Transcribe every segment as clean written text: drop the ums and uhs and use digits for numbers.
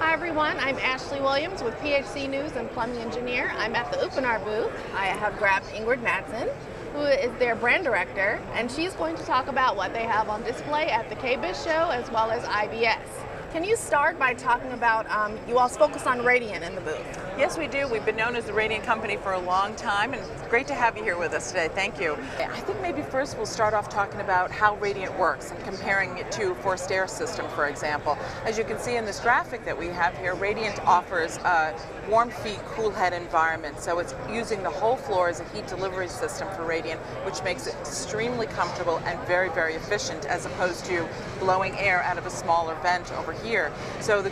Hi everyone, I'm Ashlei Williams with PHC News and Plumbing Engineer. I'm at the Uponor booth. I have grabbed Ingrid Mattsson, who is their brand director, and she's going to talk about what they have on display at the KBIS show as well as IBS. Can you start by talking about, you all focus on radiant in the booth? Yes, we do. We've been known as the Radiant Company for a long time, and it's great to have you here with us today. Thank you. I think maybe first we'll start off talking about how Radiant works and comparing it to forced air system, for example. As you can see in this graphic that we have here, Radiant offers a warm feet, cool head environment. So it's using the whole floor as a heat delivery system for Radiant, which makes it extremely comfortable and very, very efficient as opposed to blowing air out of a smaller vent over here. So the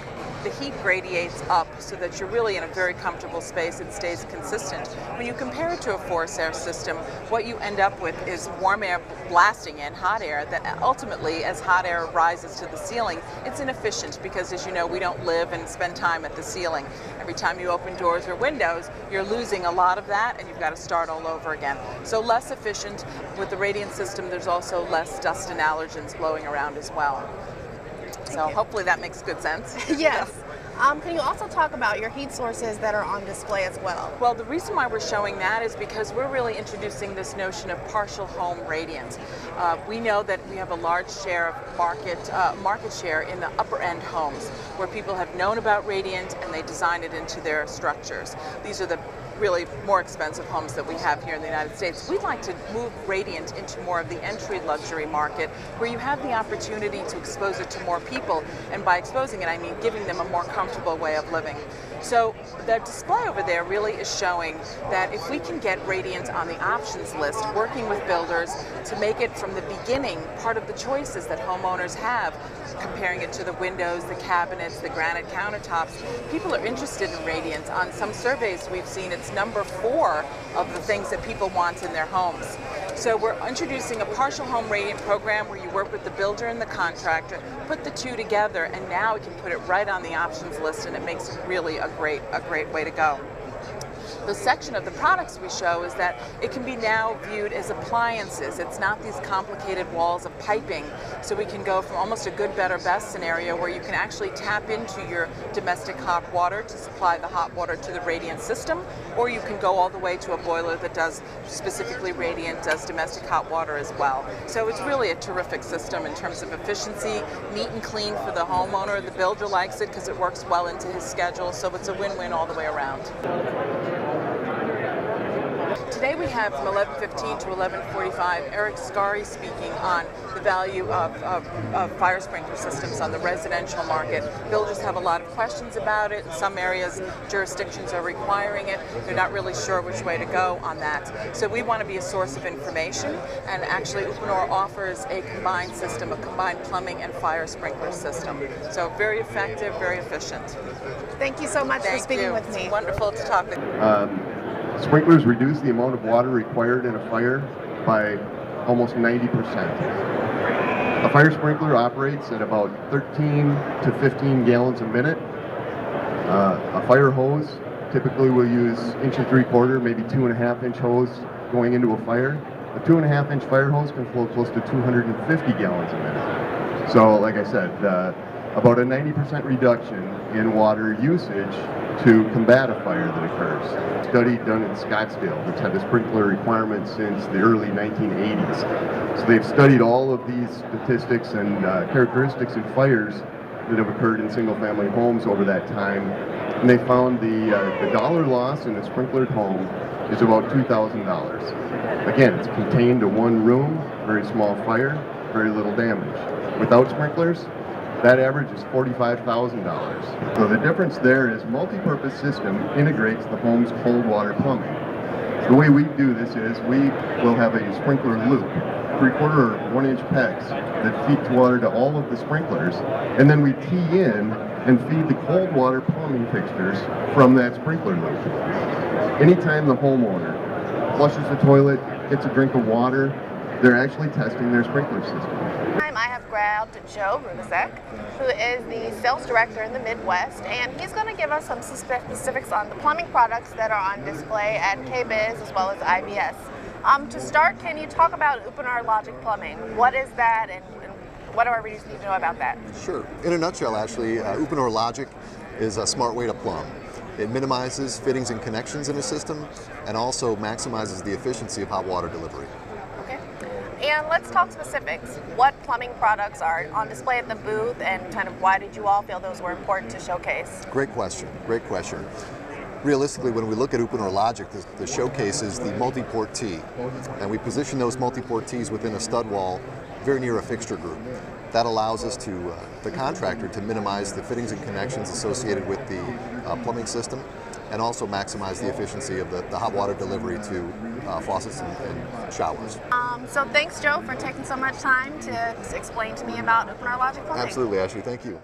heat gradiates up so that you're really in a very comfortable space. It stays consistent. When you compare it to a forced air system, what you end up with is warm air blasting in hot air that ultimately, as hot air rises to the ceiling, it's inefficient because, as you know, we don't live and spend time at the ceiling. Every time you open doors or windows, you're losing a lot of that and you've got to start all over again. So less efficient. With the Radiant system, there's also less dust and allergens blowing around as well. So hopefully that makes good sense. Yes. Can you also talk about your heat sources that are on display as well? Well, the reason why we're showing that is because we're really introducing this notion of partial home radiance. We know that we have a large share of market share in the upper end homes where people have known about Radiant and they design it into their structures. These are the really more expensive homes that we have here in the United States. We'd like to move Radiant into more of the entry luxury market where you have the opportunity to expose it to more people, and by exposing it I mean giving them a more comfortable way of living. So the display over there really is showing that if we can get Radiant on the options list, working with builders to make it from the beginning part of the choices that homeowners have, comparing it to the windows, the cabinets, the granite countertops, people are interested in Radiant. On some surveys we've seen it's number 4 of the things that people want in their homes. So we're introducing a partial home Radiant program where you work with the builder and the contractor, put the two together, and now we can put it right on the options list, and it makes it really a great way to go. The section of the products we show is that it can be now viewed as appliances. It's not these complicated walls of piping. So we can go from almost a good, better, best scenario where you can actually tap into your domestic hot water to supply the hot water to the Radiant system, or you can go all the way to a boiler that does specifically Radiant, does domestic hot water as well. So it's really a terrific system in terms of efficiency, neat and clean for the homeowner. The builder likes it because it works well into his schedule, so it's a win-win all the way around. Today we have from 11:15 to 11:45 Eric Scari speaking on the value of fire sprinkler systems on the residential market. Builders have a lot of questions about it. In some areas, jurisdictions are requiring it. They're not really sure which way to go on that. So we want to be a source of information, and actually Uponor offers a combined system, a combined plumbing and fire sprinkler system. So very effective, very efficient. Thank you so much for speaking with me. It's wonderful to talk with you. Sprinklers reduce the amount of water required in a fire by almost 90%. A fire sprinkler operates at about 13 to 15 gallons a minute. A fire hose typically will use 1.75 inch, maybe 2.5 inch hose going into a fire. A 2.5 inch fire hose can flow close to 250 gallons a minute. So like I said, about a 90% reduction in water usage to combat a fire that occurs. A study done in Scottsdale that's had a sprinkler requirement since the early 1980s. So they've studied all of these statistics and characteristics of fires that have occurred in single-family homes over that time, and they found the dollar loss in a sprinklered home is about $2,000. Again, it's contained to one room, very small fire, very little damage. Without sprinklers, that average is $45,000. So the difference there is multi-purpose system integrates the home's cold water plumbing. The way we do this is we will have a sprinkler loop, 3/4 or 1 inch pegs that feed water to all of the sprinklers, and then we tee in and feed the cold water plumbing fixtures from that sprinkler loop. Anytime the homeowner flushes the toilet, gets a drink of water, they're actually testing their sprinkler system. I have grabbed Joe Runasek, who is the sales director in the Midwest, and he's going to give us some specifics on the plumbing products that are on display at KBIS as well as IBS. To start, can you talk about Uponor Logic Plumbing? What is that, and what do our readers need to know about that? Sure. In a nutshell, actually, Uponor Logic is a smart way to plumb. It minimizes fittings and connections in a system and also maximizes the efficiency of hot water delivery. Okay. And let's talk specifics. What plumbing products are on display at the booth, and kind of why did you all feel those were important to showcase? Great question, great question. Realistically, when we look at Uponor Logic, the showcase is the multi-port T, and we position those multi-port Ts within a stud wall very near a fixture group. That allows us to, the contractor, to minimize the fittings and connections associated with the plumbing system, and also maximize the efficiency of the hot water delivery to faucets and showers. So thanks, Joe, for taking so much time to explain to me about Uponor Logic plumbing. Absolutely, Ashley. Thank you.